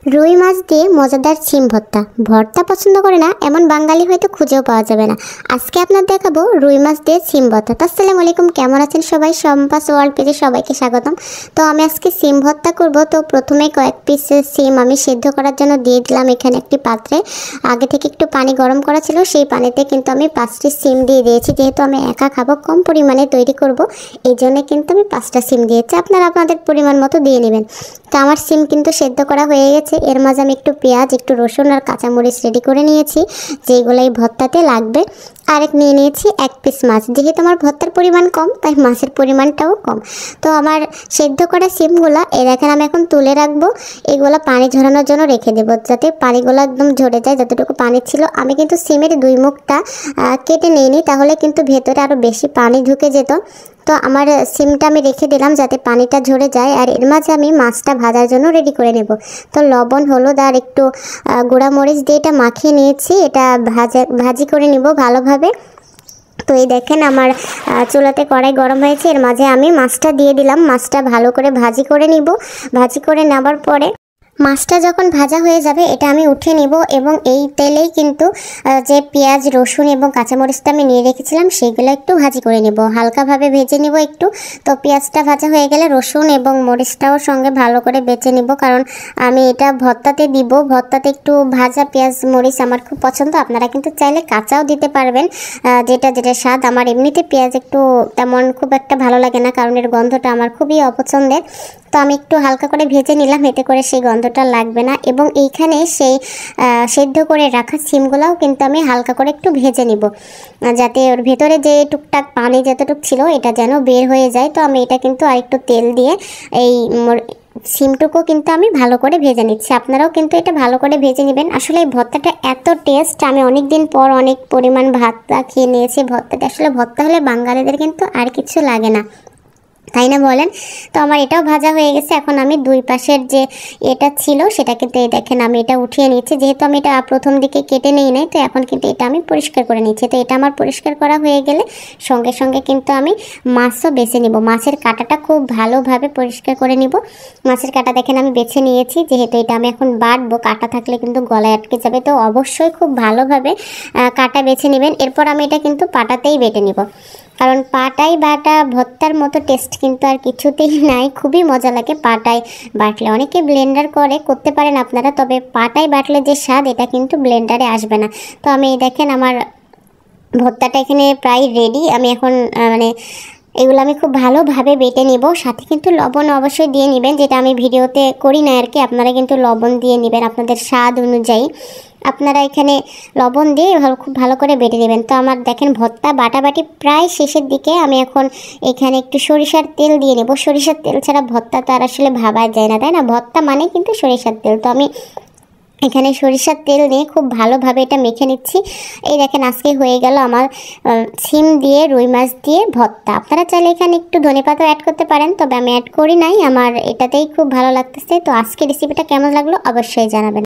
রুই মাছ দিয়ে মজাদার সিম ভর্তা। ভর্তা পছন্দ করে না এমন বাঙালি হয়তো খুঁজেও পাওয়া যাবে না। আজকে আপনার দেখাবো রুই মাছ দিয়ে সিম ভর্তা। তো আসসালামু আলাইকুম, কেমন আছেন সবাই? সম্পাস ওয়ার্ল্ড পেজে সবাইকে স্বাগতম। তো আমি আজকে সিম ভর্তা করব। তো প্রথমে কয়েক পিস সিম আমি সেদ্ধ করার জন্য দিয়ে দিলাম এখানে একটি পাত্রে। আগে থেকে একটু পানি গরম করা ছিল, সেই পানিতে কিন্তু আমি 5টি সিম দিয়ে দিয়েছি। যেহেতু আমি একা খাবো, কম পরিমাণে তৈরি করব, এই জন্য কিন্তু আমি 5টা সিম দিয়েছি। আপনারা আপনাদের পরিমাণ মতো দিয়ে নেবেন। তো আমার সিম কিন্তু সেদ্ধ করা হয়ে গেছে। এর মাঝে আমি একটু পেঁয়াজ, একটু রসুন আর কাঁচামরিচ রেডি করে নিয়েছি, যেগুলো এই ভর্তাতে লাগবে। আরেক নিয়ে নিয়েছি 1 পিস মাছ। যেহেতু আমার ভর্তার পরিমাণ কম, তাই মাছের পরিমাণটাও কম। তো আমার সেদ্ধ করা সিমগুলো দেখেন আমি এখন তুলে রাখবো। এগুলো পানি ঝরানোর জন্য রেখে দেবো, যাতে পানিগুলো একদম ঝরে যায়। যতটুকু পানি ছিল, আমি কিন্তু সিমের 2 মুখটা কেটে নিইনি, তাহলে কিন্তু ভেতরে আরও বেশি পানি ঢুকে যেত। তো আমার সিমটা আমি রেখে দিলাম যাতে পানিটা ঝরে যায়। আর এর মাঝে আমি মাছটা ভাজার জন্য রেডি করে নেব। তো লবণ, হলুদ আর একটু গুঁড়া মরিচ দিয়ে এটা মাখিয়ে নিয়েছি। এটা ভাজি করে নিব ভালোভাবে। তো এই দেখেন আমার চুলাতে কড়াই গরম হয়েছে, এর মাঝে আমি মাছটা দিয়ে দিলাম। মাছটা ভালো করে ভাজি করে নিব। ভাজি করে নেবার পরে মাছটা যখন ভাজা হয়ে যাবে, এটা আমি উঠিয়ে নিব এবং এই তেলেই কিন্তু যে পেঁয়াজ, রসুন এবং কাঁচামরিচটা আমি নিয়ে রেখেছিলাম, সেগুলো একটু ভাজি করে নেব, হালকাভাবে ভেজে নেব একটু। তো পেঁয়াজটা ভাজা হয়ে গেলে রসুন এবং মরিচটাও সঙ্গে ভালো করে বেছে নেব, কারণ আমি এটা ভর্তাতে দিব। ভর্তাতে একটু ভাজা পেঁয়াজ মরিচ আমার খুব পছন্দ। আপনারা কিন্তু চাইলে কাঁচাও দিতে পারবেন, যেটা স্বাদ। আমার এমনিতে পেঁয়াজ একটু তেমন খুব একটা ভালো লাগে না, কারণ এর গন্ধটা আমার খুবই অপছন্দের। তো আমি একটু হালকা করে ভেজে নিলাম, এতে করে সেই গন্ধটা লাগবে না। এবং এইখানে সেই সেদ্ধ করে রাখা সিমগুলোও কিন্তু আমি হালকা করে একটু ভেজে নিব, যাতে ওর ভেতরে যে টুকটাক পানি যতটুক ছিল এটা যেন বের হয়ে যায়। তো আমি এটা কিন্তু আরেকটু তেল দিয়ে এই সিমটুকু কিন্তু আমি ভালো করে ভেজে নিচ্ছি। আপনারাও কিন্তু এটা ভালো করে ভেজে নেবেন। আসলে এই ভর্তাটা এত টেস্ট, আমি অনেক দিন পর অনেক পরিমাণ ভাতটা খেয়ে নিয়েছি ভর্তাটা। আসলে ভর্তা হলে বাঙালিদের কিন্তু আর কিছু লাগে না, তাই না বলেন? তো আমার এটাও ভাজা হয়ে গেছে। এখন আমি 2 পাশের যে এটা ছিল সেটা কিন্তু দেখেন আমি এটা উঠিয়ে নিচ্ছি। যেহেতু আমি এটা প্রথম দিকে কেটে নিই নাই, তো এখন কিন্তু এটা আমি পরিষ্কার করে নিচ্ছি। তো এটা আমার পরিষ্কার করা হয়ে গেলে সঙ্গে সঙ্গে কিন্তু আমি মাছও বেছে নিব। মাছের কাঁটাটা খুব ভালোভাবে পরিষ্কার করে নিব। মাছের কাঁটা দেখেন আমি বেছে নিয়েছি। যেহেতু এটা আমি এখন বাটবো, কাঁটা থাকলে কিন্তু গলায় আটকে যাবে, তো অবশ্যই খুব ভালোভাবে কাঁটা বেছে নেবেন। এরপর আমি এটা কিন্তু পাটাতেই বেটে নিব, কারণ পাটায় বাটা ভর্তার মতো টেস্ট কিন্তু আর কিছুতেই নাই। খুবই মজা লাগে পাটায় বাটলে। অনেকে ব্লেন্ডার করতে পারেন আপনারা, তবে পাটায় বাটলে যে স্বাদ, এটা কিন্তু ব্লেন্ডারে আসবে না। তো আমি দেখেন আমার ভর্তাটা এখানে প্রায় রেডি। আমি এখন এগুলো আমি খুব ভালোভাবে বেটে নিব। সাথে কিন্তু লবণ অবশ্যই দিয়ে নেবেন, যেটা আমি ভিডিওতে করি না আর কি। আপনারা কিন্তু লবণ দিয়ে নেবেন আপনাদের স্বাদ অনুযায়ী। আপনারা এখানে লবণ দিয়ে খুব ভালো করে বেটে নেবেন। তো আমার দেখেন ভর্তা বাটাবাটি প্রায় শেষের দিকে। আমি এখন এখানে একটু সরিষার তেল দিয়ে নেব। সরিষার তেল ছাড়া ভর্তা তো আর আসলে ভাবা যায় না, তাই না? ভর্তা মানে কিন্তু সরিষার তেল। তো আমি এখানে সরিষার তেল নিয়ে খুব ভালোভাবে এটা মেখে নিচ্ছি। এই দেখেন আজকে হয়ে গেল আমার সিম দিয়ে রুই মাছ দিয়ে ভর্তা। আপনারা চাইলে এখানে একটু ধনেপাতা অ্যাড করতে পারেন, তবে আমি অ্যাড করি নাই। আমার এটাতেই খুব ভালো লাগতেছে। তো আজকে রেসিপিটা কেমন লাগলো অবশ্যই জানাবেন।